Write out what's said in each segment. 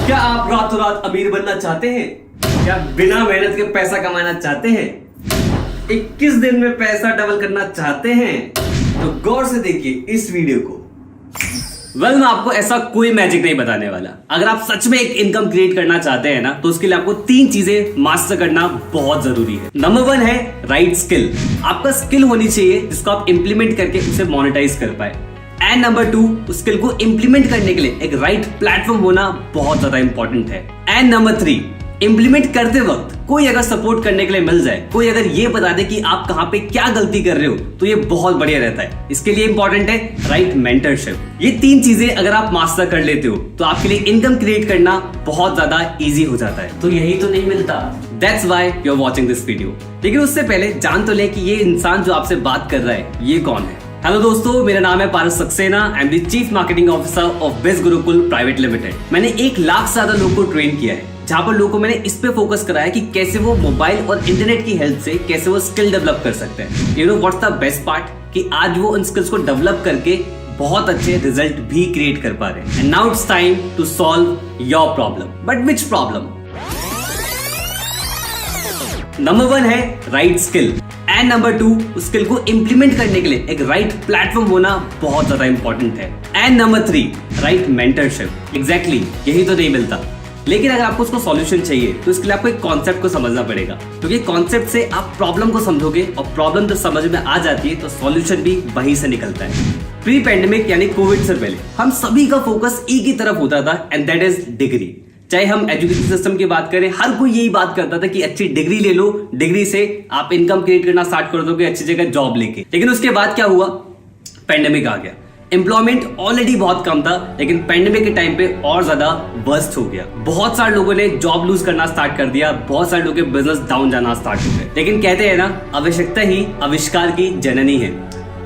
क्या आप रातों रात अमीर बनना चाहते हैं? क्या बिना मेहनत के पैसा कमाना चाहते हैं? 21 दिन में पैसा डबल करना चाहते हैं? तो गौर से देखिए इस वीडियो को। मैं आपको ऐसा कोई मैजिक नहीं बताने वाला। अगर आप सच में एक इनकम क्रिएट करना चाहते हैं ना, तो उसके लिए आपको 3 चीजें मास्टर करना बहुत जरूरी है। नंबर 1 है राइट स्किल। आपका स्किल होनी चाहिए जिसको आप इंप्लीमेंट करके उसे मोनेटाइज कर पाए। एंड नंबर 2, उस स्किल को इंप्लीमेंट करने के लिए एक राइट प्लेटफॉर्म होना बहुत ज्यादा इंपॉर्टेंट है। एंड नंबर 3, इंप्लीमेंट करते वक्त कोई अगर सपोर्ट करने के लिए मिल जाए, कोई अगर ये बता दे कि आप कहां पे क्या गलती कर रहे हो, तो ये बहुत बढ़िया रहता है। इसके लिए इंपॉर्टेंट है राइट मेंटरशिप। ये 3 चीजें अगर आप मास्टर कर लेते हो तो आपके लिए इनकम क्रिएट करना बहुत ज्यादा इजी हो जाता है। तो यही तो नहीं मिलता, that's why you are watching this video. लेकिन उससे पहले जान तो ले कि ये इंसान जो आपसे बात कर रहा है ये कौन है। हेलो दोस्तों, मेरा नाम है Paras Saxena. I am the chief marketing officer of Biz Gurukul private limited. मैंने 1 लाख से ज्यादा लोगों को ट्रेन किया है, जहां पर लोगों को मैंने इस पे फोकस कराया कि कैसे वो मोबाइल और इंटरनेट की हेल्प से कैसे वो स्किल डेवलप कर सकते हैं। You know what's the best part, कि आज वो उन स्किल्स को डेवलप करके बहुत अच्छे रिजल्ट भी क्रिएट कर पा रहे हैं। And now it's time to solve your problem. But which problem? Number 1 है राइट स्किल। एंड नंबर 2, उस स्किल को इंप्लीमेंट करने के लिए एक राइट प्लेटफॉर्म होना बहुत ज्यादा इंपॉर्टेंट है। And number 3, right mentorship. Exactly, यही तो नहीं मिलता। लेकिन अगर आपको उसको सॉल्यूशन चाहिए तो इसके लिए आपको एक कॉन्सेप्ट को समझना पड़ेगा, क्योंकि कॉन्सेप्ट से आप प्रॉब्लम को समझोगे और प्रॉब्लम जब समझ में आ जाती है तो सॉल्यूशन भी वहीं से निकलता है। प्री पैंडेमिक यानी कोविड से पहले हम सभी का फोकस एक ही तरफ होता था, एंड दैट इज डिग्री। चाहे हम एजुकेशन सिस्टम की बात करें, हर कोई यही बात करता था कि अच्छी डिग्री ले लो, डिग्री से आप इनकम क्रिएट करना स्टार्ट कर दोगे अच्छी जगह जॉब लेके। लेकिन उसके बाद क्या हुआ? पैंडेमिक आ गया। एम्प्लॉयमेंट ऑलरेडी बहुत कम था, लेकिन पैंडेमिक के टाइम पे और ज्यादा बर्स्ट हो गया। बहुत सारे लोगों ने जॉब लूज करना स्टार्ट कर दिया, बहुत सारे लोगों के बिजनेस डाउन जाना स्टार्ट हो गए। लेकिन कहते हैं ना, आवश्यकता ही आविष्कार की जननी है।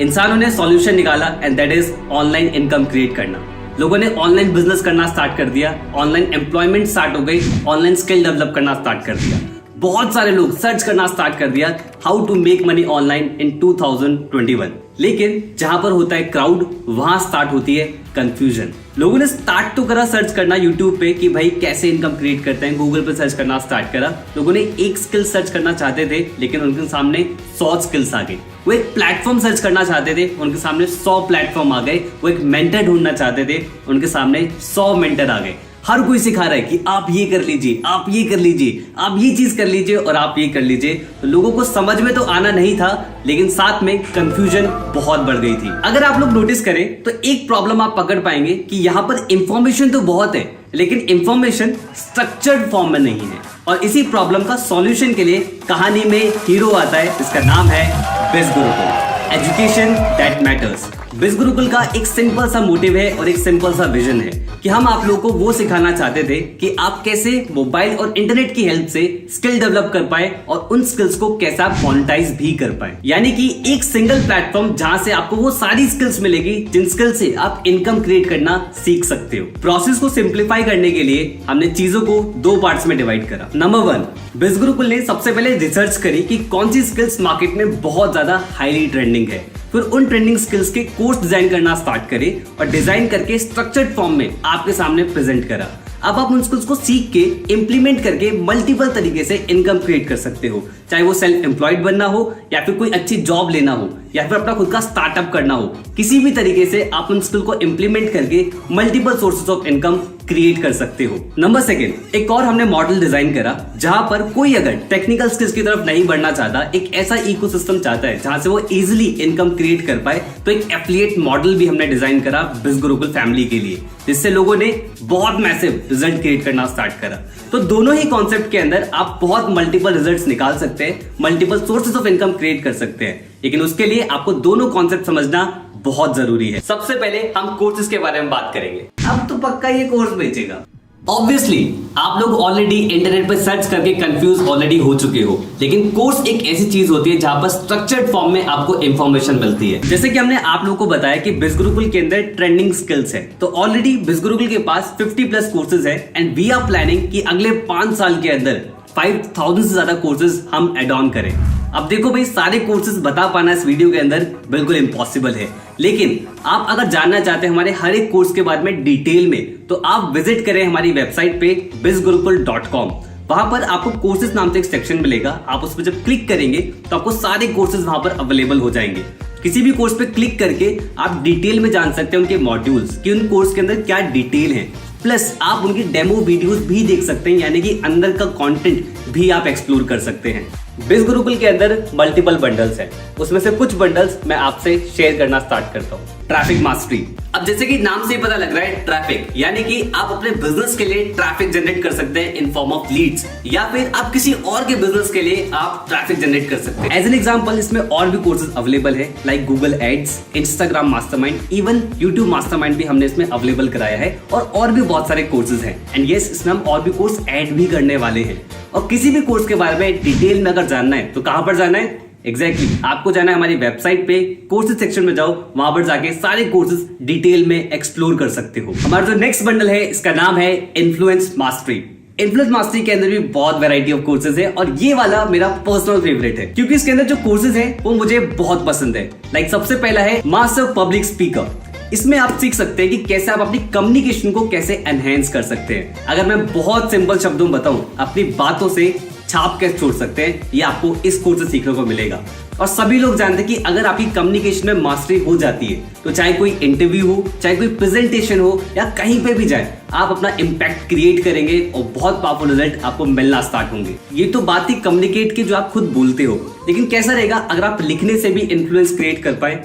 इंसानों ने सॉल्यूशन निकाला, and that is online income create करना। लोगों ने ऑनलाइन बिजनेस करना स्टार्ट कर दिया, ऑनलाइन एम्प्लॉयमेंट स्टार्ट हो गई, ऑनलाइन स्किल डेवलप करना स्टार्ट कर दिया। बहुत सारे लोग सर्च करना स्टार्ट कर दिया how to make money online in 2021। लेकिन जहां पर होता है क्राउड, वहां स्टार्ट होती है कंफ्यूजन। लोगों ने स्टार्ट तो करा सर्च करना यूट्यूब पे कि भाई कैसे इनकम क्रिएट करते हैं, गूगल पे सर्च करना स्टार्ट करा। लोगों ने एक स्किल सर्च करना चाहते थे, लेकिन उनके सामने 100 स्किल्स आ गए। वो एक प्लेटफॉर्म सर्च करना चाहते थे, उनके सामने 100 प्लेटफॉर्म आ गए। वो एक मेंटर ढूंढना चाहते थे, उनके सामने 100 मेंटर आ गए। हर कोई सिखा रहा है कि आप ये कर लीजिए, आप ये कर लीजिए, आप ये चीज कर लीजिए और आप ये कर लीजिए। तो लोगों को समझ में तो आना नहीं था, लेकिन साथ में कंफ्यूजन बहुत बढ़ गई थी। अगर आप लोग नोटिस करें तो एक प्रॉब्लम आप पकड़ पाएंगे कि यहाँ पर इंफॉर्मेशन तो बहुत है, लेकिन इंफॉर्मेशन स्ट्रक्चर्ड फॉर्म में नहीं है। और इसी प्रॉब्लम का सॉल्यूशन के लिए कहानी में हीरो आता है, जिसका नाम है बिज गुरुकुल, एजुकेशन दैट मैटर्स। बिज गुरुकुल का एक सिंपल सा मोटिव है और एक सिंपल सा विजन है कि हम आप लोगों को वो सिखाना चाहते थे कि आप कैसे मोबाइल और इंटरनेट की हेल्प से स्किल डेवलप कर पाए और उन स्किल्स को कैसे आप मोनेटाइज भी कर पाए। यानी कि एक सिंगल प्लेटफॉर्म जहां से आपको वो सारी स्किल्स मिलेगी जिन स्किल से आप इनकम क्रिएट करना सीख सकते हो। प्रोसेस को सिंप्लीफाई करने के लिए हमने चीजों को 2 पार्ट्स में डिवाइड करा। नंबर 1, बिज गुरुकुल ने सबसे पहले रिसर्च करी कि कौन सी स्किल्स मार्केट में बहुत ज्यादा हाईली ट्रेंडिंग है। फिर उन ट्रेंडिंग स्किल्स के कोर्स डिजाइन करना स्टार्ट करे और डिजाइन करके स्ट्रक्चर्ड फॉर्म में आपके सामने प्रेजेंट करा। अब आप उन स्किल्स को सीख के इंप्लीमेंट करके मल्टीपल तरीके से इनकम क्रिएट कर सकते हो, चाहे वो सेल्फ एम्प्लॉयड बनना हो या फिर कोई अच्छी जॉब लेना हो या फिर अपना खुद का स्टार्टअप करना हो। किसी भी तरीके से आप उन स्किल को इंप्लीमेंट करके multiple sources of income create कर सकते हो। नंबर 2, एक और हमने मॉडल डिजाइन करा जहां पर कोई अगर टेक्निकल स्किल्स की तरफ नहीं बढ़ना चाहता, एक ऐसा इकोसिस्टम चाहता है जहां से वो इजीली इनकम क्रिएट कर पाए, तो एक एफिलिएट मॉडल भी हमने डिजाइन करा बिज गुरुकुल फैमिली के लिए, जिससे लोगों ने बहुत मैसिव रिजल्ट क्रिएट करना स्टार्ट करा। तो दोनों ही कॉन्सेप्ट के अंदर आप बहुत मल्टीपल रिजल्ट्स निकाल सकते हैं, multiple sources of income create कर सकते हैं। लेकिन उसके लिए आपको दोनों कॉन्सेप्ट समझना बहुत जरूरी है। सबसे पहले हम कोर्सेज के बारे में बात करेंगे। अब तो पक्का ये कोर्स बेचेगा। ऑब्वियसली आप लोग ऑलरेडी इंटरनेट पर सर्च करके कंफ्यूज ऑलरेडी हो चुके हो, लेकिन कोर्स एक ऐसी चीज होती है जहां पर स्ट्रक्चर्ड फॉर्म में आपको इंफॉर्मेशन मिलती है। जैसे कि हमने आप लोगों को बताया कि बिज गुरुकुल के अंदर ट्रेंडिंग स्किल्स है, तो ऑलरेडी बिज गुरुकुल के पास 50+ कोर्सेज है, एंड वी आर प्लानिंग कि अगले 5 साल के अंदर 5000 से ज्यादा कोर्सेज हम एड ऑन करें। अब देखो भाई, सारे कोर्सेज बता पाना इस वीडियो के अंदर बिल्कुल इम्पॉसिबल है, लेकिन आप अगर जानना चाहते हैं हमारे हर एक कोर्स के बारे में डिटेल में, तो आप विजिट करें हमारी वेबसाइट पे bizgurukull.com। वहां पर आपको कोर्सेज नाम से एक सेक्शन मिलेगा। आप उस पर जब क्लिक करेंगे तो आपको सारे कोर्सेज वहां पर अवेलेबल हो जाएंगे। किसी भी कोर्स पे क्लिक करके आप डिटेल में जान सकते हैं उनके मॉड्यूल्स कि उन कोर्स के अंदर क्या डिटेल है, प्लस आप उनकी डेमो वीडियोस भी देख सकते हैं, यानी कि अंदर का कंटेंट भी आप एक्सप्लोर कर सकते हैं। बिज गुरुकुल के अंदर मल्टीपल बंडल्स हैं, उसमें से कुछ बंडल्स मैं आपसे शेयर करना स्टार्ट करता हूँ। Traffic mastery. अब जैसे कि नाम से ही पता लग रहा है ट्रैफिक, यानी कि आप अपने बिजनेस के लिए ट्रैफिक जनरेट कर सकते हैं इन फॉर्म ऑफ लीड्स, या फिर आप किसी और के बिजनेस के लिए आप ट्रैफिक जनरेट कर सकते हैं। एज एन एग्जांपल इसमें और भी कोर्सेज अवेलेबल है, like Google ads, Instagram mastermind, even YouTube mastermind भी हमने इसमें अवेलेबल कराया है, और भी बहुत सारे कोर्सेज हैं। एंड यस, इसमें हम और भी कोर्स ऐड भी करने वाले हैं। और किसी भी कोर्स के बारे में डिटेल में अगर जानना है तो कहां पर जाना है? एग्जैक्टली आपको जाना है हमारी वेबसाइट पे, कोर्सेज सेक्शन में जाओ, वहां पर जाके सारे कोर्सेज डिटेल में एक्सप्लोर कर सकते हो। हमारा जो नेक्स्ट बंडल है इसका नाम है इन्फ्लुएंस मास्टरी। इन्फ्लुएंस मास्टरी के अंदर भी बहुत वैरायटी ऑफ कोर्सेज है, और ये वाला मेरा पर्सनल फेवरेट है क्योंकि इसके अंदर जो कोर्सेज है वो मुझे बहुत पसंद है। लाइक सबसे पहला है मास्टर पब्लिक स्पीकर। इसमें आप सीख सकते हैं कि कैसे आप अपनी कम्युनिकेशन को कैसे एनहेंस कर सकते हैं। अगर मैं बहुत सिंपल शब्दों में बताऊं, अपनी बातों से छाप कैसे छोड़ सकते हैं, ये आपको इस कोर्स से सीखने को मिलेगा। और सभी लोग जानते हैं कि अगर आपकी कम्युनिकेशन में मास्टरी हो जाती है तो चाहे कोई इंटरव्यू हो, चाहे कोई प्रेजेंटेशन हो, या कहीं पे भी जाए, आप अपना इम्पैक्ट क्रिएट करेंगे और बहुत पावरफुल रिजल्ट आपको मिलना स्टार्ट होंगे। ये तो बात ही कम्युनिकेट की जो आप खुद बोलते हो, लेकिन कैसा रहेगा अगर आप लिखने से भी इन्फ्लुएंस क्रिएट कर पाए?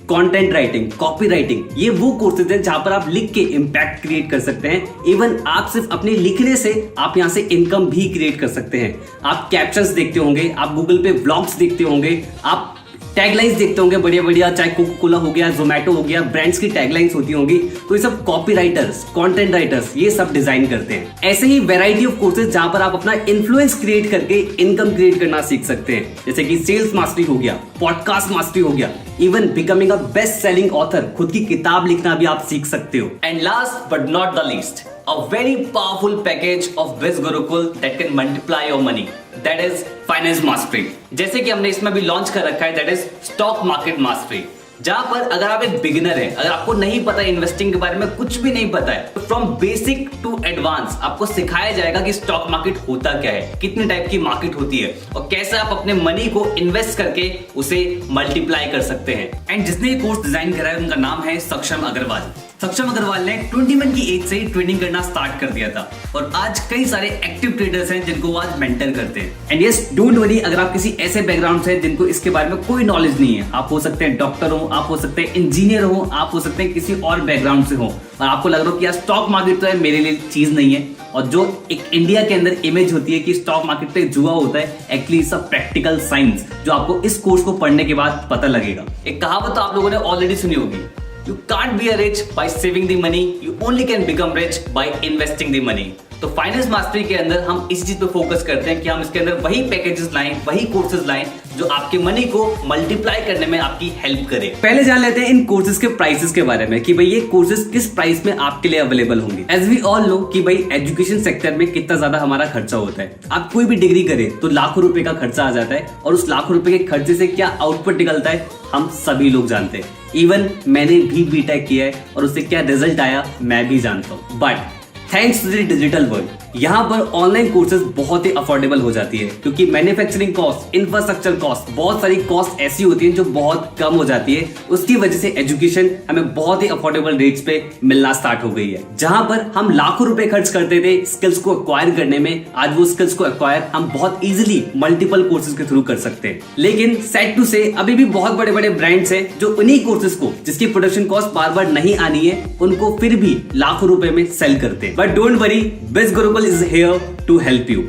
कंटेंट राइटिंग, कॉपी राइटिंग, ये वो कोर्सेज हैं जहां पर आप लिख के इम्पैक्ट क्रिएट कर सकते हैं। इवन आप सिर्फ अपने लिखने से आप यहां से इनकम भी क्रिएट कर सकते हैं। आप कैप्शंस देखते होंगे, आप गूगल पे व्लॉग्स देखते होंगे, आप टैगलाइंस देखते होंगे बढ़िया बढ़िया, चाहे कोका कोला हो गया, जोमैटो हो गया, ब्रांड्स की टैगलाइंस होती होंगी। तो ये सब कॉपी राइटर्स, कंटेंट राइटर्स ये सब डिजाइन करते हैं। ऐसे ही वैरायटी ऑफ कोर्सेज जहां पर आप अपना इन्फ्लुएंस क्रिएट करके इनकम क्रिएट करना सीख सकते हैं, जैसे कि सेल्स मास्टरी हो गया, पॉडकास्ट मास्टरी हो गया, even becoming a best selling author, खुद की किताब लिखना भी आप सीख सकते हो। And last but not the least, a very powerful package of Biz Gurukul that can multiply your money, that is finance mastery। जैसे कि हमने इसमें भी लॉन्च कर रखा है, that is stock market mastery, जहां पर अगर आप एक बिगिनर है, अगर आपको नहीं पता इन्वेस्टिंग के बारे में, कुछ भी नहीं पता है, तो फ्रॉम बेसिक टू एडवांस आपको सिखाया जाएगा कि स्टॉक मार्केट होता क्या है, कितने टाइप की मार्केट होती है, और कैसे आप अपने मनी को इन्वेस्ट करके उसे मल्टीप्लाई कर सकते हैं। एंड जिसने ये कोर्स डिजाइन करा है उनका नाम है सक्षम अग्रवाल। सक्षम अग्रवाल ने 21 की एज से ही ट्रेडिंग करना स्टार्ट कर दिया था, और आज कई सारे एक्टिव ट्रेडर्स हैं जिनको वो आज मेंटर करते हैं। एंड यस, डोंट वरी, अगर आप किसी ऐसे बैकग्राउंड से जिनको इसके बारे में कोई नॉलेज नहीं है, आप हो सकते हैं डॉक्टर हो, आप हो सकते हैं इंजीनियर हो, आप हो सकते हैं किसी और बैकग्राउंड से हो, और आपको लग रहा हो कि यार स्टॉक मार्केट तो है मेरे लिए चीज नहीं है, और जो एक इंडिया के अंदर इमेज होती है कि स्टॉक मार्केट पे जुआ होता है, एक्चुअली सब प्रैक्टिकल साइंस जो आपको इस कोर्स को पढ़ने के बाद पता लगेगा। एक कहावत तो आप लोगों ने ऑलरेडी सुनी होगी, You can't be rich by saving the money, you only can become rich by investing the money। तो फाइनेंस मास्टरी के अंदर हम इस चीज पे फोकस करते हैं कि हम इसके अंदर वही पैकेजेस लाएं, वही कोर्सेज लाएं जो आपके मनी को मल्टीप्लाई करने में आपकी हेल्प करे। पहले जान लेते हैं इन कोर्सेज के प्राइसेस के बारे में कि भाई ये कोर्सेज किस प्राइस में आपके लिए अवेलेबल होंगे। एज वी ऑल नो कि भाई एजुकेशन सेक्टर में कितना ज्यादा हमारा खर्चा होता है। आप कोई भी डिग्री करें तो लाखों रुपए का खर्चा आ जाता है, और उस लाखों रुपए के खर्चे से क्या आउटपुट निकलता है हम सभी लोग जानते हैं। इवन मैंने भी बीटेक किया है और उससे क्या रिजल्ट आया मैं भी जानता हूँ। But thanks to the digital world, यहाँ पर ऑनलाइन कोर्सेज बहुत ही अफोर्डेबल हो जाती है, क्योंकि मैन्युफैक्चरिंग कॉस्ट, इंफ्रास्ट्रक्चर कॉस्ट, बहुत सारी कॉस्ट ऐसी होती है जो बहुत कम हो जाती है। उसकी वजह से एजुकेशन हमें बहुत ही अफोर्डेबल रेट्स पे मिलना स्टार्ट हो गई है। जहां पर हम लाखों रुपए खर्च करते थे स्किल्स को एक्वायर करने में, आज वो स्किल्स को एक्वायर हम बहुत इजीली मल्टीपल कोर्सेज के थ्रू कर सकते हैं। लेकिन सैड टू से अभी भी बहुत बड़े बड़े ब्रांड्स हैं जो उन्हीं कोर्सेज को, जिसकी प्रोडक्शन कॉस्ट बार बार नहीं आनी है, उनको फिर भी लाखों रुपए में सेल करते हैं। बट डोंट वरी, बिज Gurukul is here to help you।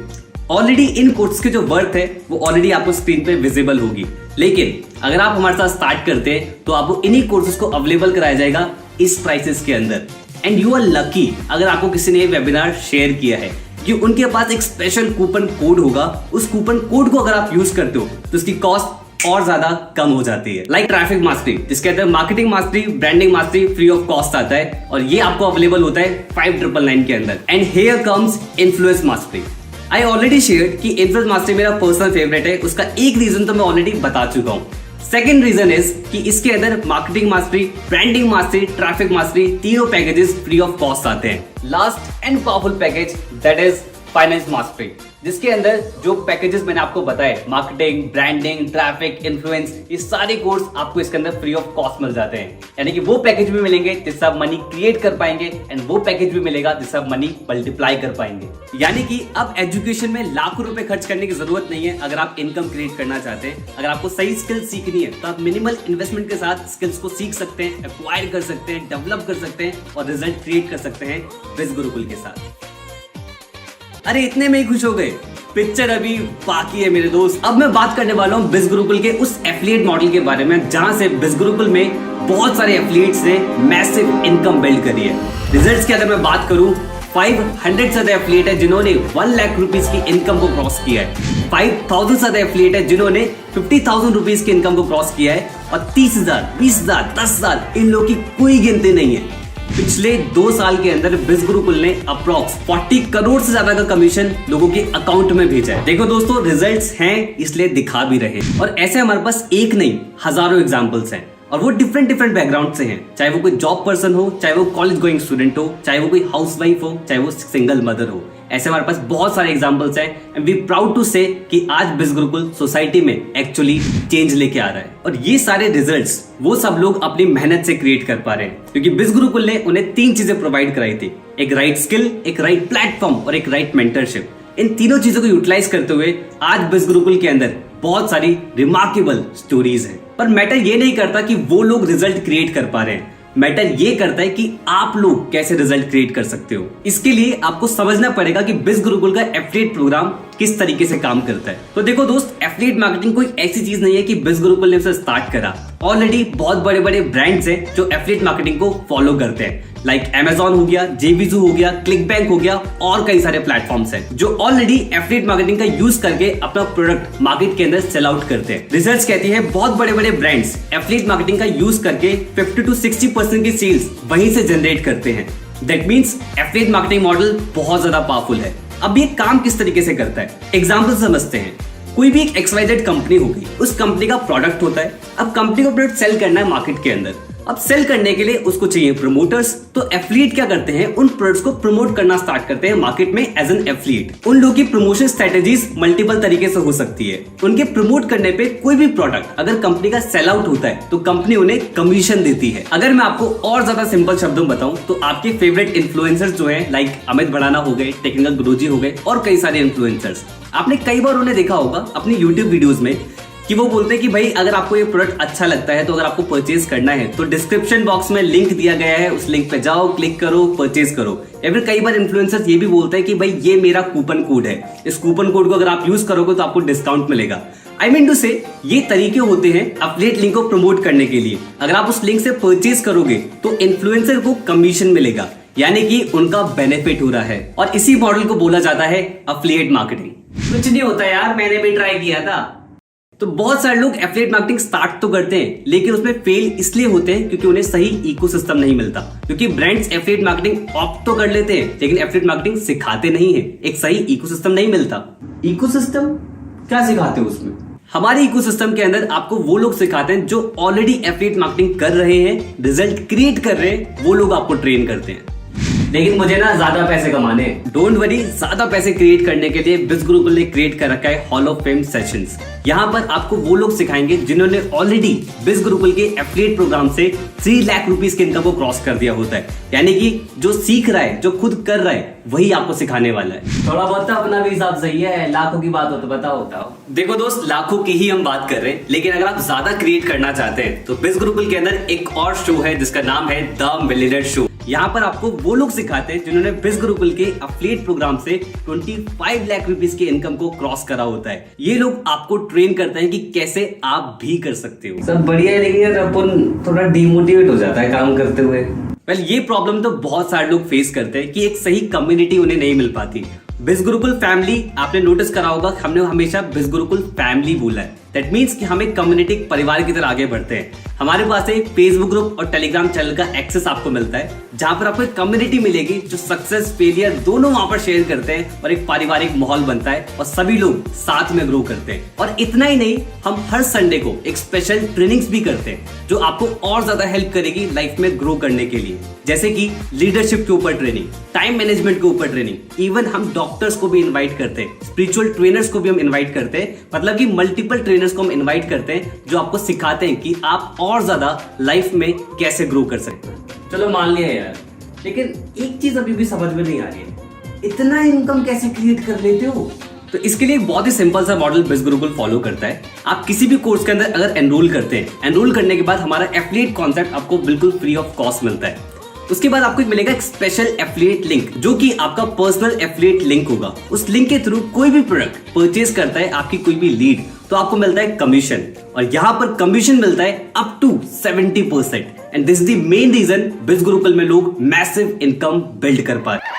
Already in course की जो वर्थ है वो ऑलरेडी आपको स्क्रीन पे विजिबल होगी, लेकिन अगर आप हमारे साथ स्टार्ट करते हैं तो आपको इन्हीं कोर्सेज को अवेलेबल कराया जाएगा इस प्राइसेस के अंदर। एंड यू आर लकी अगर आपको किसी ने वेबिनार शेयर किया है कि उनके पास एक स्पेशल कूपन कोड होगा। उस कूपन कोड को अगर आप यूज करते हो तो उसकी कॉस्ट और ज्यादा कम हो जाती है। लाइक ट्रैफिक मास्टरी, जिसके अंदर marketing mastery, branding mastery free of cost आता है, और ये आपको अवेलेबल होता है 5999 के अंदर। And here comes influence mastery. I already shared कि इन्फ्लुएंस मास्टरी मेरा पर्सनल फेवरेट है। उसका एक रीजन तो मैं ऑलरेडी बता चुका हूँ। सेकेंड रीजन इज कि इसके अंदर marketing mastery, branding mastery, traffic mastery तीनों पैकेजेस फ्री ऑफ कॉस्ट आते हैं। Last and powerful package that is finance mastery, जिसके अंदर जो पैकेजेस मैंने आपको बताए, मार्केटिंग, ब्रांडिंग, ट्रैफिक, इन्फ्लुएंस, ये सारे कोर्स आपको इसके अंदर फ्री ऑफ कॉस्ट मिल जाते हैं। यानी कि वो पैकेज भी मिलेंगे जिससे आप मनी क्रिएट कर पाएंगे एंड वो पैकेज भी मिलेगा जिससे आप मनी मल्टीप्लाई कर पाएंगे। यानी कि अब एजुकेशन में लाखों रुपए खर्च करने की जरूरत नहीं है अगर आप इनकम क्रिएट करना चाहते हैं। अगर आपको सही स्किल सीखनी है तो आप मिनिमल इन्वेस्टमेंट के साथ स्किल्स को सीख सकते हैं, एक्वायर कर सकते हैं, डेवलप कर सकते हैं और रिजल्ट क्रिएट कर सकते हैं बिज गुरुकुल के साथ। अरे इतने में ही खुश हो गए? पिक्चर अभी बाकी है मेरे दोस्त। अब मैं बात करने वाला हूँ बिज गुरुकुल के उस एफिलिएट मॉडल के बारे में जहां से बिज गुरुकुल में बहुत सारे एफिलिएट्स ने मैसिव इनकम बिल्ड करी है। रिजल्ट्स की अगर मैं बात करूं, 500 से ज्यादा एफिलिएट है जिन्होंने 1 लाख रुपीस की इनकम को क्रॉस किया है। 5000 से ज्यादा एफिलिएट है जिन्होंने 50,000 रुपीस की इनकम को क्रॉस किया है और 30,000, 20,000, 10,000 इन लोगों की कोई गिनती नहीं है। पिछले 2 साल के अंदर बिज गुरुकुल ने अप्रॉक्स 40 करोड़ से ज्यादा का कमीशन लोगों के अकाउंट में भेजा है। देखो दोस्तों, रिजल्ट्स हैं इसलिए दिखा भी रहे हैं और ऐसे हमारे पास एक नहीं हजारों एग्जांपल्स हैं और वो डिफरेंट बैकग्राउंड से हैं। चाहे वो कोई जॉब पर्सन हो, चाहे वो कॉलेज गोइंग स्टूडेंट हो, चाहे वो कोई हाउसवाइफ हो, चाहे वो सिंगल मदर हो। ऐसे हमारे पास बहुत सारे एग्जांपल्स हैं एंड वी प्राउड टू से कि आज बिज गुरुकुल सोसाइटी में एक्चुअली चेंज लेके आ रहा है और ये सारे रिजल्ट्स वो सब लोग अपनी मेहनत से क्रिएट कर पा रहे हैं क्योंकि बिज गुरुकुल ने उन्हें 3 चीजें प्रोवाइड कराई थी, एक राइट स्किल, एक राइट प्लेटफॉर्म और एक राइट मेंटरशिप। इन तीनों चीजों को यूटिलाइज करते हुए आज बिज गुरुकुल के अंदर बहुत सारी रिमार्केबल स्टोरीज हैं। पर मैटर ये नहीं करता कि वो लोग रिजल्ट क्रिएट कर पा रहे हैं, मैटर ये करता है कि आप लोग कैसे रिजल्ट क्रिएट कर सकते हो। इसके लिए आपको समझना पड़ेगा कि बिज गुरुकुल का एफिलिएट प्रोग्राम किस तरीके से काम करता है। तो देखो दोस्त, एफिलिएट मार्केटिंग कोई ऐसी चीज नहीं है कि बिज गुरुकुल ने उसे स्टार्ट करा। ऑलरेडी बहुत बड़े बड़े ब्रांड्स हैं जो एफिलिएट मार्केटिंग को फॉलो करते हैं, लाइक Amazon हो गया, जेबीजू हो गया, क्लिकबैंक हो गया और कई सारे प्लेटफॉर्म्स हैं जो ऑलरेडी एफिलिएट मार्केटिंग का यूज करके अपना प्रोडक्ट मार्केट के अंदर सेल आउट करते हैं। रिसर्च कहती है बहुत बड़े बड़े ब्रांड्स एफिलिएट मार्केटिंग का यूज करके 50 to 60% की सेल्स वहीं से जनरेट करते हैं। That means affiliate marketing model बहुत ज्यादा पावरफुल है। अब ये काम किस तरीके से करता है, एग्जाम्पल समझते हैं। कोई भी एक XYZ कंपनी होगी, उस कंपनी का प्रोडक्ट होता है। अब कंपनी को प्रोडक्ट सेल करना है मार्केट के अंदर। अब सेल करने के लिए उसको चाहिए प्रमोटर्स, तो एफिलिएट क्या करते हैं, उन प्रोडक्ट्स को प्रमोट करना स्टार्ट करते हैं मार्केट में एज एन एफिलिएट। उन लोगों की प्रमोशन स्ट्रेटेजीज मल्टीपल तरीके से हो सकती है। उनके प्रमोट करने पे कोई भी प्रोडक्ट अगर कंपनी का सेल आउट होता है तो कंपनी उन्हें कमीशन देती है। अगर मैं आपको और ज्यादा सिंपल शब्दों में बताऊं तो आपके फेवरेट इन्फ्लुएंसर्स जो है लाइक अमित भड़ाना हो गए, टेक्निकल गुरुजी हो गए और कई सारे इन्फ्लुएंसर्स, आपने कई बार उन्हें देखा होगा अपनी यूट्यूब वीडियोस में कि वो बोलते हैं कि भाई अगर आपको ये प्रोडक्ट अच्छा लगता है तो अगर आपको परचेज करना है तो डिस्क्रिप्शन बॉक्स में लिंक दिया गया है, उस लिंक पे जाओ, क्लिक करो, परचेज करो। या फिर कई बार इन्फ्लुएंसर्स ये भी बोलते हैं कि भाई ये मेरा कूपन कोड है, इस कूपन कोड को अगर आप यूज करोगे तो आपको डिस्काउंट मिलेगा। आई मीन टू से ये तरीके होते हैं एफिलिएट लिंक को प्रमोट करने के लिए। अगर आप उस लिंक से परचेज करोगे तो इन्फ्लुएंसर को कमीशन मिलेगा, यानी कि उनका बेनिफिट हो रहा है और इसी मॉडल को बोला जाता है एफिलिएट मार्केटिंग। कुछ नहीं होता यार, मैंने भी ट्राई किया था। तो बहुत सारे लोग एफिलिएट मार्केटिंग स्टार्ट तो करते हैं लेकिन उसमें फेल इसलिए होते हैं क्योंकि उन्हें सही इकोसिस्टम नहीं मिलता। क्योंकि ब्रांड्स एफिलिएट मार्केटिंग ऑप्ट तो कर लेते हैं लेकिन एफिलिएट मार्केटिंग सिखाते नहीं है, एक सही इकोसिस्टम नहीं मिलता। इकोसिस्टम क्या सिखाते हो उसमें? हमारे इकोसिस्टम के अंदर आपको वो लोग सिखाते हैं जो ऑलरेडी एफिलिएट मार्केटिंग कर रहे हैं, रिजल्ट क्रिएट कर रहे हैं, वो लोग आपको ट्रेन करते हैं। लेकिन मुझे ना ज्यादा पैसे कमाने, डोंट वरी, ज्यादा पैसे क्रिएट करने के लिए बिज गुरुकुल ने क्रिएट कर रखा है हॉल ऑफ फेम सेशंस। यहाँ पर आपको वो लोग सिखाएंगे जिन्होंने ऑलरेडी बिज गुरुकुल के एफिलिएट प्रोग्राम से 3 लाख रुपीस की इनकम को क्रॉस कर दिया होता है। यानी कि जो सीख रहा है, जो खुद कर रहा है, वही आपको सिखाने वाला है। थोड़ा बहुत अपना भी हिसाब सही है, लाखों की बात हो तो बताओ। देखो दोस्त, लाखों की ही हम बात कर रहे हैं, लेकिन अगर आप ज्यादा क्रिएट करना चाहते हैं तो बिज गुरुकुल के अंदर एक और शो है जिसका नाम है द मिलियनेयर शो। यहाँ पर आपको वो लोग सिखाते हैं जिन्होंने बिज गुरुकुल के एफिलिएट प्रोग्राम से 25 लाख रुपीस की इनकम को क्रॉस करा होता है। ये लोग आपको ट्रेन करते हैं कि कैसे आप भी कर सकते हो। सब बढ़िया है लेकिन यार अपन थोड़ा डिमोटिवेट हो जाता है काम करते हुए। वेल, ये प्रॉब्लम तो बहुत सारे लोग फेस करते हैं कि एक सही कम्युनिटी उन्हें नहीं मिल पाती। बिज गुरुकुल फैमिली, आपने नोटिस करा होगा, हमने हमेशा बिज गुरुकुल फैमिली बोला है। दैट मीन्स कि हम एक कम्युनिटी, परिवार की तरह आगे बढ़ते हैं। हमारे पास एक फेसबुक ग्रुप और टेलीग्राम चैनल का एक्सेस आपको मिलता है, जहां पर आपको एक कम्युनिटी मिलेगी जो सक्सेस फेलियर दोनों वहां पर शेयर करते हैं और एक पारिवारिक माहौल बनता है और सभी लोग साथ में ग्रो करते हैं। और इतना ही नहीं, हम हर संडे को एक स्पेशल ट्रेनिंग्स भी करते हैं जो आपको और ज्यादा हेल्प करेगी लाइफ में ग्रो करने के लिए, जैसे कि लीडरशिप के ऊपर ट्रेनिंग, टाइम मैनेजमेंट के ऊपर ट्रेनिंग, इवन हम डॉक्टर्स को भी इनवाइट करते हैं, स्पिरिचुअल ट्रेनर्स को भी हम इनवाइट करते हैं, मतलब कि मल्टीपल ट्रेनर्स को हम इनवाइट करते हैं जो आपको सिखाते हैं कि आप और ज्यादा लाइफ में कैसे ग्रो कर सकते हैं। चलो मान लिया यार, लेकिन एक चीज अभी भी समझ में नहीं आ रही है, इतना इनकम कैसे क्रिएट कर लेते हो? तो इसके लिए एक बहुत ही सिंपल सा मॉडल बिज गुरुकुल फॉलो करता है। आप किसी भी कोर्स के अंदर अगर एनरोल करते हैं, एनरोल करने के बाद हमारा एफिलिएट कॉन्सेप्ट आपको बिल्कुल फ्री ऑफ कॉस्ट मिलता है। उसके बाद आपको मिलेगा एक स्पेशल एफिलिएट लिंक, जो कि आपका पर्सनल एफिलिएट लिंक होगा। उस लिंक के थ्रू कोई भी प्रोडक्ट परचेज करता है आपकी कोई भी लीड, तो आपको मिलता है कमीशन, और यहाँ पर कमीशन मिलता है up to 70%। And this is the main reason biz Gurukul में लोग मैसिव इनकम बिल्ड कर पा रहे।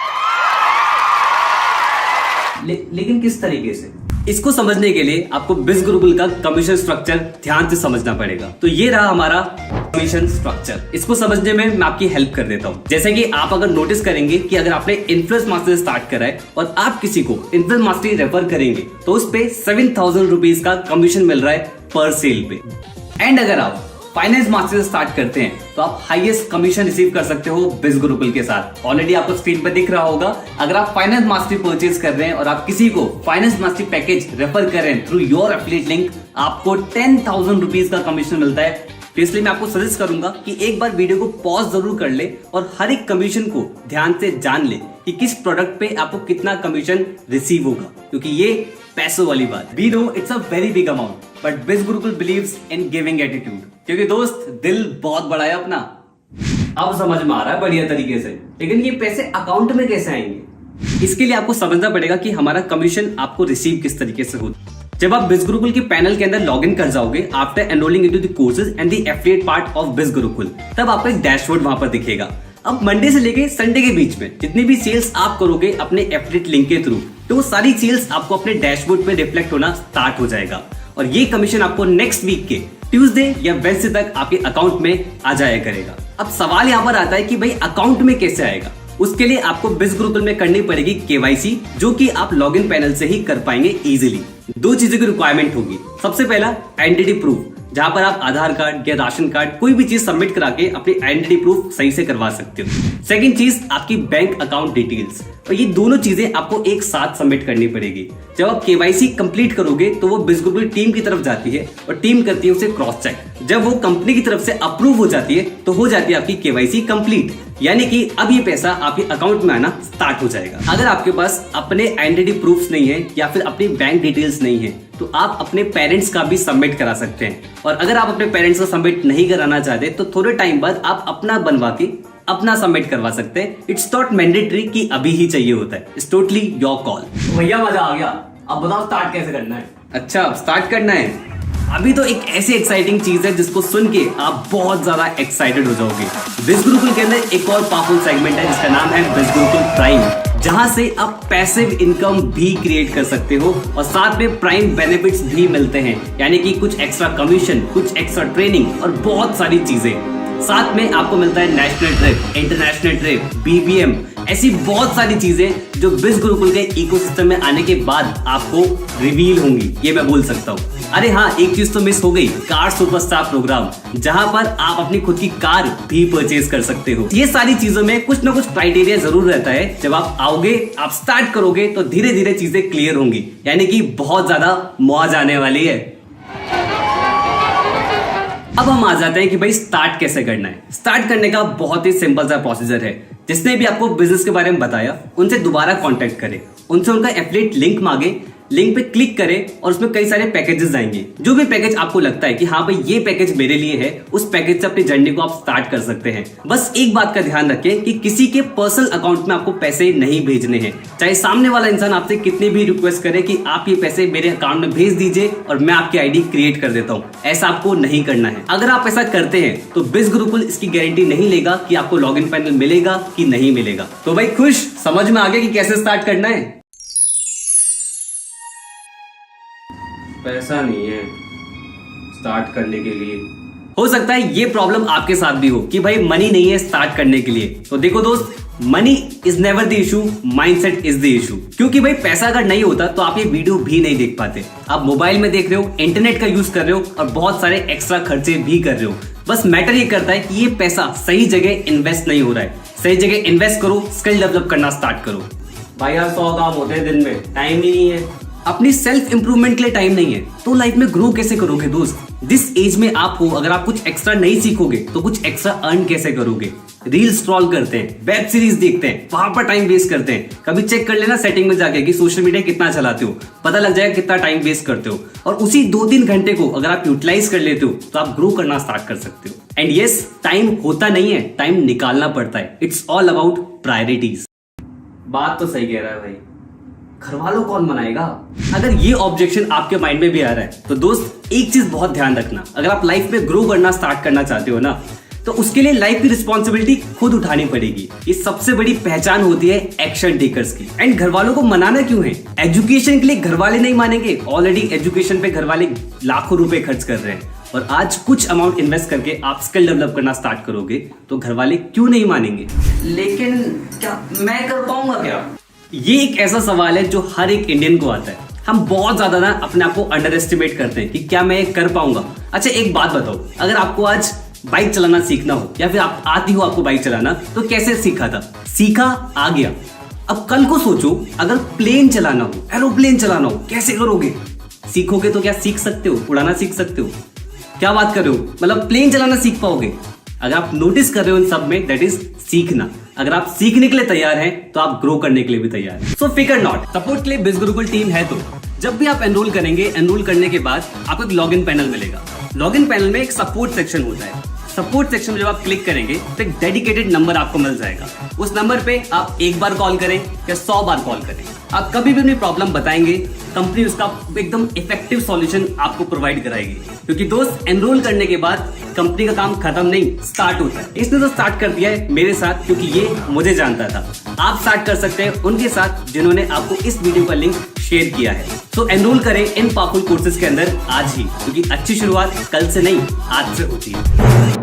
लेकिन किस तरीके से? इसको समझने के लिए आपको बिज गुरुकुल का कमीशन स्ट्रक्चर ध्यान से समझना पड़ेगा। तो ये रहा हमारा कमीशन स्ट्रक्चर। इसको समझने में मैं आपकी हेल्प कर देता हूँ। जैसे कि आप अगर नोटिस करेंगे कि अगर आपने इन्फ्लुएंस मास्टर स्टार्ट करा है और आप किसी को इन्फ्लुएंस मास्टरी रेफर करेंगे तो उस पे 7,000 रुपीज का कमीशन मिल रहा है पर सेल पे। एंड अगर आप फाइनेंस मास्टर स्टार्ट करते हैं तो आप हाईएस्ट कमीशन रिसीव कर सकते हो बिज गुरुकुल के साथ। ऑलरेडी आपको स्क्रीन पर दिख रहा होगा, अगर आप फाइनेंस मास्टरी परचेज कर रहे हैं और आप किसी को फाइनेंस मास्टरी पैकेज रेफर कर रहे हैं थ्रू योर एफिलिएट लिंक, आपको 10,000 रुपीज का कमीशन मिलता है। तो इसलिए मैं आपको सजेस्ट करूंगा कि एक बार वीडियो को पॉज जरूर कर ले और हर एक कमीशन को ध्यान से जान ले कि किस प्रोडक्ट पे आपको कितना कमीशन रिसीव होगा, क्योंकि ये पैसों वाली बात। We know it's a very big amount, but Biz Gurukul believes in giving attitude, क्योंकि दोस्त दिल बहुत बड़ा है अपना। अब समझ में आ रहा है बढ़िया तरीके से, लेकिन ये पैसे अकाउंट में कैसे आएंगे? इसके लिए आपको समझना पड़ेगा कि हमारा कमीशन आपको रिसीव किस तरीके से होता है। जब आप बिज गुरुकुल के पैनल के अंदर लॉग इन कर जाओगे after enrolling into the courses and the affiliate part of Biz Gurukul, तब आपको एक डैशबोर्ड वहां पर दिखेगा। अब मंडे से लेके संडे के बीच में जितनी भी सेल्स आप करोगे अपने एफिलिएट लिंक के थ्रू, तो वो सारी सेल्स आपको अपने डैशबोर्ड पे रिफ्लेक्ट होना स्टार्ट हो जाएगा और ये कमीशन आपको नेक्स्ट वीक के ट्यूसडे या वेडनेसडे तक आपके अकाउंट में आ जाया करेगा। अब सवाल यहाँ पर आता है कि भाई अकाउंट में कैसे आएगा? उसके लिए आपको बिज गुरुकुल में करनी पड़ेगी केवाईसी, जो कि आप लॉगिन पैनल से ही कर पाएंगे इजीली। दो चीजों की रिक्वायरमेंट होगी। सबसे पहला आइडेंटिटी प्रूफ, जहां पर आप आधार कार्ड या राशन कार्ड कोई भी चीज सबमिट करा के अपनी आइडेंटिटी प्रूफ सही से करवा सकते हो। सेकंड चीज आपकी बैंक अकाउंट डिटेल्स, और ये दोनों चीजें आपको एक साथ सबमिट करनी पड़ेगी। जब आप केवाईसी कंप्लीट करोगे तो वो बिज गुरुकुल टीम की तरफ जाती है और टीम करती है उसे क्रॉस चेक। जब वो कंपनी की तरफ से अप्रूव हो जाती है तो हो जाती है आपकी केवाईसी कंप्लीट, यानी कि अब ये पैसा आपके अकाउंट में आना स्टार्ट हो जाएगा। अगर आपके पास अपने आइडेंटिटी प्रूफ्स नहीं है या फिर अपनी बैंक डिटेल्स नहीं है तो आप अपने पेरेंट्स का भी सबमिट करा सकते हैं। और अगर आप अपने पेरेंट्स का सबमिट नहीं कराना चाहते तो थोड़े टाइम बाद आप अपना बनवा के अपना सबमिट करवा सकते हैं। इट्स नॉट मैंडेटरी कि अभी ही चाहिए होता है, इट्स टोटली योर कॉल। भैया मजा आ गया, अब बताओ स्टार्ट कैसे करना है? अच्छा स्टार्ट करना है। अभी तो एक ऐसी एक्साइटिंग चीज है जिसको सुन के आप बहुत ज्यादा एक्साइटेड हो जाओगे। बिज गुरुकुल के अंदर एक और पावरफुल सेगमेंट है जिसका नाम है बिज गुरुकुल प्राइम, जहां से आप पैसिव इनकम भी क्रिएट कर सकते हो और साथ में प्राइम बेनिफिट्स भी मिलते हैं, यानी कि कुछ एक्स्ट्रा कमीशन, कुछ एक्स्ट्रा ट्रेनिंग और बहुत सारी चीजें। साथ में आपको मिलता है national trip, international trip, BBM, ऐसी बहुत सारी चीजें जो बिज गुरुकुल के इकोसिस्टम में आने के बाद आपको रिवील होंगी, ये मैं बोल सकता हूँ। अरे हाँ, एक चीज तो मिस हो गई, कार सुपरस्टार प्रोग्राम, जहां पर आप अपनी खुद की कार भी परचेज कर सकते हो। ये सारी चीजों में कुछ ना कुछ क्राइटेरिया जरूर रहता है। जब आप आओगे, आप स्टार्ट करोगे तो धीरे धीरे चीजें क्लियर होंगी, यानी कि बहुत ज्यादा मौज आने वाली है। अब हम आ जाते हैं कि भाई स्टार्ट कैसे करना है। स्टार्ट करने का बहुत ही सिंपल सा प्रोसीजर है। जिसने भी आपको बिजनेस के बारे में बताया उनसे दोबारा कांटेक्ट करें, उनसे उनका एफिलिएट लिंक मांगे, लिंक पे क्लिक करें और उसमें कई सारे पैकेजेस आएंगे। जो भी पैकेज आपको लगता है कि हाँ भाई ये पैकेज मेरे लिए है, उस पैकेज से अपनी जर्नी को आप स्टार्ट कर सकते हैं। बस एक बात का ध्यान रखें कि किसी के पर्सनल अकाउंट में आपको पैसे नहीं भेजने हैं। चाहे सामने वाला इंसान आपसे कितने भी रिक्वेस्ट करे कि आप ये पैसे मेरे अकाउंट में भेज दीजिए और मैं आपकी आईडी क्रिएट कर देता हूँ, ऐसा आपको नहीं करना है। अगर आप ऐसा करते हैं तो बिज गुरुकुल इसकी गारंटी नहीं लेगा कि आपको लॉगिन पैनल मिलेगा कि नहीं मिलेगा। तो भाई खुश, समझ में आ गया कि कैसे स्टार्ट करना है? पैसा नहीं है स्टार्ट करने के लिए, हो सकता है ये प्रॉब्लम आपके साथ भी हो कि भाई मनी नहीं है स्टार्ट करने के लिए। तो देखो दोस्त, money is never the issue, mindset is the issue. क्योंकि भाई पैसा अगर नहीं होता तो आप ये वीडियो भी नहीं देख पाते। आप मोबाइल में देख रहे हो, इंटरनेट का यूज कर रहे हो और बहुत सारे एक्स्ट्रा खर्चे भी कर रहे हो। बस मैटर ये करता है कि ये पैसा सही जगह इन्वेस्ट नहीं हो रहा है। सही जगह इन्वेस्ट करो, स्किल डेवलप करना स्टार्ट करो। भाई यार 100 काम होते हैं दिन में, टाइम ही नहीं है। अपनी सेल्फ इंप्रूवमेंट के लिए टाइम नहीं है तो लाइफ में ग्रो कैसे करोगे दोस्त? जिस एज में आप हो, अगर आप कुछ एक्स्ट्रा नहीं सीखोगे तो कुछ एक्स्ट्रा अर्न कैसे करोगे? रील स्क्रॉल करते हैं, वेब सीरीज देखते हैं, वहां पर टाइम वेस्ट करते हैं। कभी चेक कर लेना सेटिंग में जाके कि सोशल मीडिया कितना चलाते हो, पता लग जाएगा कितना टाइम वेस्ट करते हो। और उसी 2-3 घंटे को अगर आप यूटिलाइज कर लेते हो तो आप ग्रो करना स्टार्ट कर सकते हो। एंड यस, टाइम होता नहीं है, टाइम निकालना पड़ता है। It's all about priorities. बात तो सही कह रहा है भाई, घर वालों कौन मनाएगा? अगर ये ऑब्जेक्शन आपके माइंड में भी आ रहा है तो दोस्त एक चीज बहुत ध्यान रखना, अगर आप लाइफ में ग्रो करना स्टार्ट करना चाहते हो ना तो उसके लिए लाइफ की रिस्पॉन्सिबिलिटी खुद उठानी पड़ेगी। ये सबसे बड़ी पहचान होती है एक्शन टेकर्स की। एंड घर वालों को मनाना क्यों है? एजुकेशन के लिए घर वाले नहीं मानेंगे, ऑलरेडी एजुकेशन पे घर वाले लाखों रुपए खर्च कर रहे हैं। और आज कुछ अमाउंट इन्वेस्ट करके आप स्किल डेवलप करना स्टार्ट करोगे तो घर वाले क्यों नहीं मानेंगे? लेकिन क्या मैं कर पाऊंगा क्या? ये एक ऐसा सवाल है जो हर एक इंडियन को आता है। हम बहुत ज्यादा ना अपने आप को अंडर एस्टिमेट करते हैं कि क्या मैं कर पाऊंगा। अच्छा एक बात बताओ, अगर आपको आज बाइक चलाना सीखना हो या फिर आप आती हो आपको बाइक चलाना, तो कैसे सीखा था? सीखा, आ गया। अब कल को सोचो अगर प्लेन चलाना हो, एरोप्लेन चलाना हो, कैसे करोगे? सीखोगे तो क्या सीख सकते हो? उड़ाना सीख सकते हो? क्या बात कर रहे हो? मतलब प्लेन चलाना सीख पाओगे? अगर आप नोटिस कर रहे हो इन सब में, दैट इज सीखना। अगर आप सीखने के लिए तैयार हैं तो आप ग्रो करने के लिए भी तैयार हैं। सो फिकर नॉट, सपोर्ट के लिए बिज गुरुकुल टीम है। तो जब भी आप एनरोल करेंगे, एनरोल करने के बाद आपको एक लॉगिन पैनल मिलेगा। लॉगिन पैनल में एक सपोर्ट सेक्शन होता है। सपोर्ट सेक्शन में जब आप क्लिक करेंगे तो एक डेडिकेटेड नंबर आपको मिल जाएगा। उस नंबर पे आप एक बार कॉल करें या 100 बार कॉल करें, आप कभी भी अपनी प्रॉब्लम बताएंगे, कंपनी उसका एकदम इफेक्टिव सॉल्यूशन आपको प्रोवाइड कराएगी। क्योंकि दोस्त, एनरोल करने के बाद कंपनी का काम खत्म नहीं, स्टार्ट होता है। इसने तो स्टार्ट कर दिया है मेरे साथ, क्योंकि ये मुझे जानता था। आप स्टार्ट कर सकते हैं उनके साथ जिन्होंने आपको इस वीडियो का लिंक शेयर किया है। तो एनरोल करें इन पावरफुल कोर्सेज के अंदर आज ही, क्योंकि अच्छी शुरुआत कल से नहीं आज से होती है।